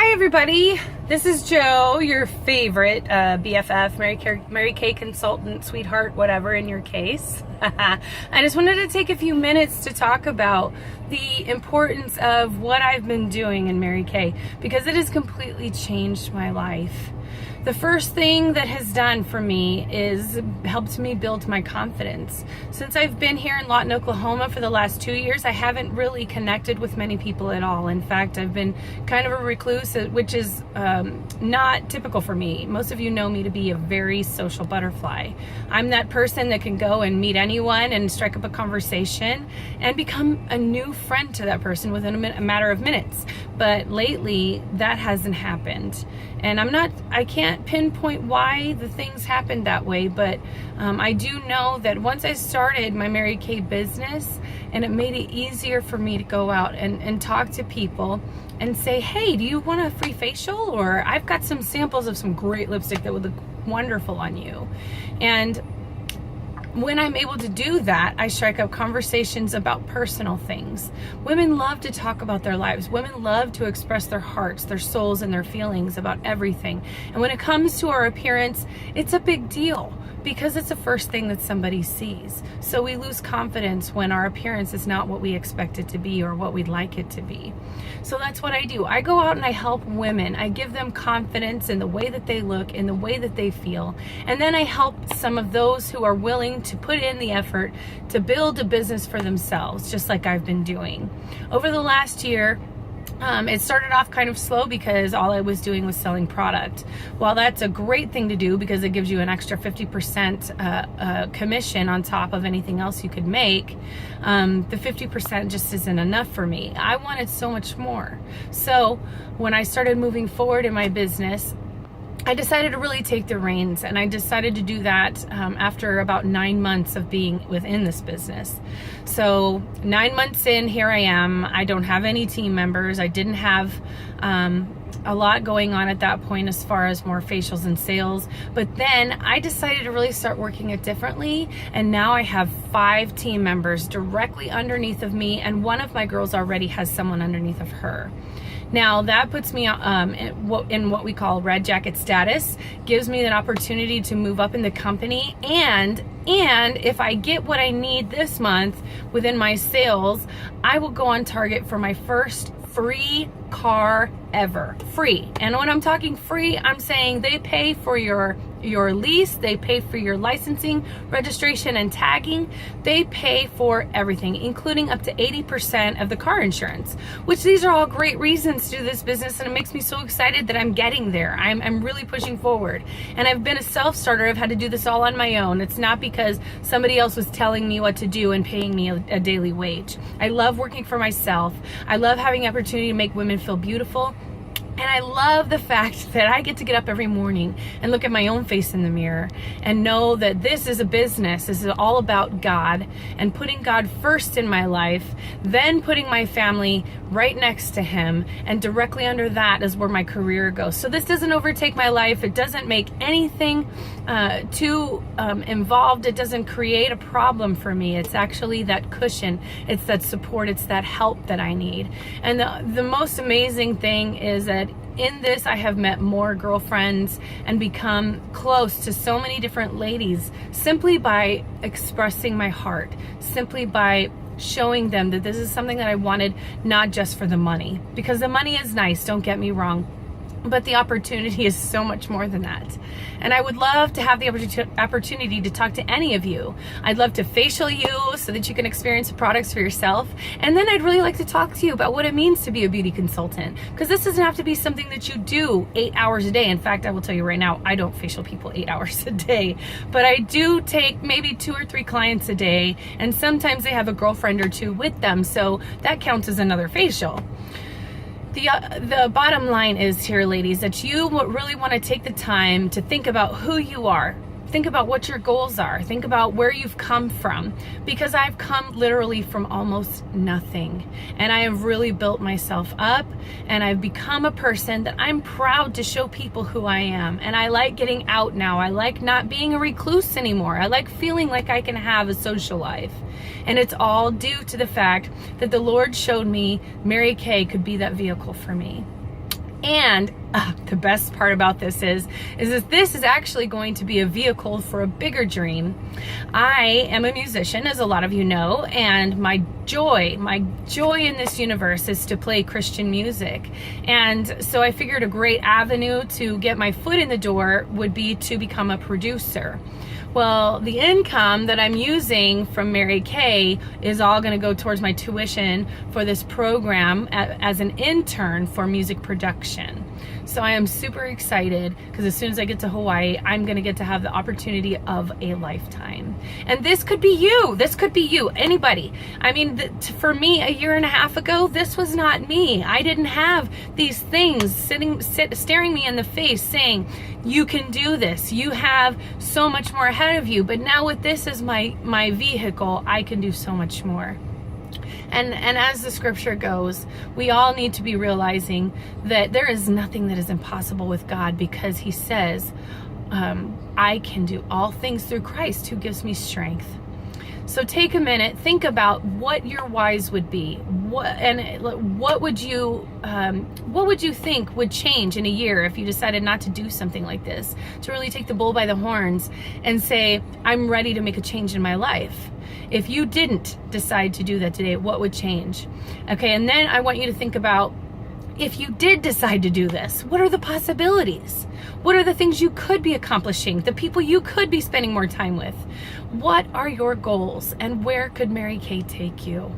Hi everybody, this is Joe, your favorite BFF, Mary Kay consultant, sweetheart, whatever in your case. I just wanted to take a few minutes to talk about the importance of what I've been doing in Mary Kay because it has completely changed my life. The first thing that has done for me is helped me build my confidence. Since I've been here in Lawton, Oklahoma for the last 2 years, I haven't really connected with many people at all. In fact, I've been kind of a recluse, which is not typical for me. Most of you know me to be a very social butterfly. I'm that person that can go and meet anyone and strike up a conversation and become a new friend to that person within a matter of minutes. But lately, that hasn't happened. And I can't pinpoint why the things happened that way, but I do know that once I started my Mary Kay business, and it made it easier for me to go out and talk to people and say, hey, do you want a free facial? Or I've got some samples of some great lipstick that would look wonderful on you. And when I'm able to do that, I strike up conversations about personal things. Women love to talk about their lives. Women love to express their hearts, their souls, and their feelings about everything. And when it comes to our appearance, it's a big deal because it's the first thing that somebody sees. So we lose confidence when our appearance is not what we expect it to be or what we'd like it to be. So that's what I do. I go out and I help women. I give them confidence in the way that they look, in the way that they feel. And then I help some of those who are willing to put in the effort to build a business for themselves, just like I've been doing. Over the last year, it started off kind of slow because all I was doing was selling product. While that's a great thing to do because it gives you an extra 50% commission on top of anything else you could make, the 50% just isn't enough for me. I wanted so much more. So when I started moving forward in my business, I decided to really take the reins, and I decided to do that after about 9 months of being within this business. So 9 months in, here I am. I don't have any team members. I didn't have a lot going on at that point as far as more facials and sales. But then I decided to really start working it differently, and now I have 5 team members directly underneath of me, and one of my girls already has someone underneath of her. Now that puts me in what we call red jacket status, gives me an opportunity to move up in the company, and if I get what I need this month within my sales, I will go on target for my first free car ever. Free. And when I'm talking free, I'm saying they pay for your lease, they pay for your licensing, registration, and tagging. They pay for everything, including up to 80% of the car insurance, which these are all great reasons to do this business, and it makes me so excited that I'm getting there. I'm really pushing forward. And I've been a self-starter. I've had to do this all on my own. It's not because somebody else was telling me what to do and paying me a daily wage. I love working for myself. I love having the opportunity to make women feel beautiful. And I love the fact that I get to get up every morning and look at my own face in the mirror and know that this is a business. This is all about God and putting God first in my life, then putting my family right next to Him, and directly under that is where my career goes. So this doesn't overtake my life. It doesn't make anything too involved. It doesn't create a problem for me. It's actually that cushion. It's that support. It's that help that I need. And the most amazing thing is that in this, I have met more girlfriends and become close to so many different ladies simply by expressing my heart, simply by showing them that this is something that I wanted, not just for the money, because the money is nice, don't get me wrong, but the opportunity is so much more than that. And I would love to have the opportunity to talk to any of you. I'd love to facial you so that you can experience the products for yourself. And then I'd really like to talk to you about what it means to be a beauty consultant, because this doesn't have to be something that you do 8 hours a day. In fact, I will tell you right now, I don't facial people 8 hours a day, but I do take maybe 2 or 3 clients a day, and sometimes they have a girlfriend or two with them, so that counts as another facial. The bottom line is here, ladies, that you really want to take the time to think about who you are. Think about what your goals are. Think about where you've come from, because I've come literally from almost nothing, and I have really built myself up, and I've become a person that I'm proud to show people who I am. And I like getting out now. I like not being a recluse anymore. I like feeling like I can have a social life. And it's all due to the fact that the Lord showed me Mary Kay could be that vehicle for me. And the best part about this is that this is actually going to be a vehicle for a bigger dream. I am a musician, as a lot of you know, and my joy in this universe is to play Christian music. And so I figured a great avenue to get my foot in the door would be to become a producer. Well, the income that I'm using from Mary Kay is all going to go towards my tuition for this program as an intern for music production. So I am super excited because as soon as I get to Hawaii, I'm going to get to have the opportunity of a lifetime. And this could be you. This could be you. Anybody. I mean, for me, a year and a half ago, this was not me. I didn't have these things staring me in the face saying, you can do this. You have so much more ahead of you. But now with this as my vehicle, I can do so much more. And as the scripture goes, we all need to be realizing that there is nothing that is impossible with God, because he says, I can do all things through Christ who gives me strength. So take a minute, think about what your whys would be. What would you think would change in a year if you decided not to do something like this, to really take the bull by the horns and say, I'm ready to make a change in my life. If you didn't decide to do that today, what would change? Okay, and then I want you to think about, if you did decide to do this, what are the possibilities? What are the things you could be accomplishing? The people you could be spending more time with? What are your goals, and where could Mary Kay take you?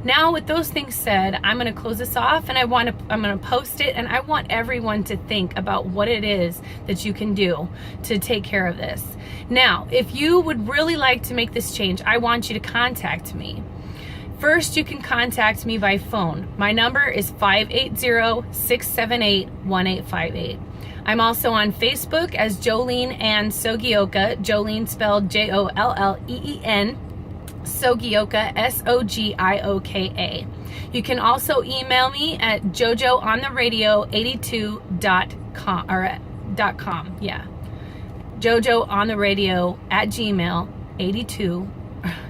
Now, with those things said, I'm going to close this off, and I'm going to post it, and I want everyone to think about what it is that you can do to take care of this. Now, if you would really like to make this change, I want you to contact me. First, you can contact me by phone. My number is 580-678-1858. I'm also on Facebook as Jolene Ann Sogioka, Jolene spelled Jolleen, Sogioka, Sogioka. You can also email me at jojoontheradio82.com, or .com, yeah. jojoontheradio@gmail82.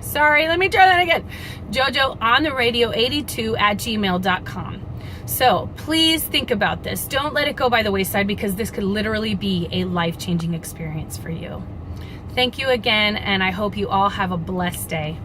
Sorry, let me try that again. jojoontheradio82@gmail.com. So please think about this. Don't let it go by the wayside, because this could literally be a life-changing experience for you. Thank you again, and I hope you all have a blessed day.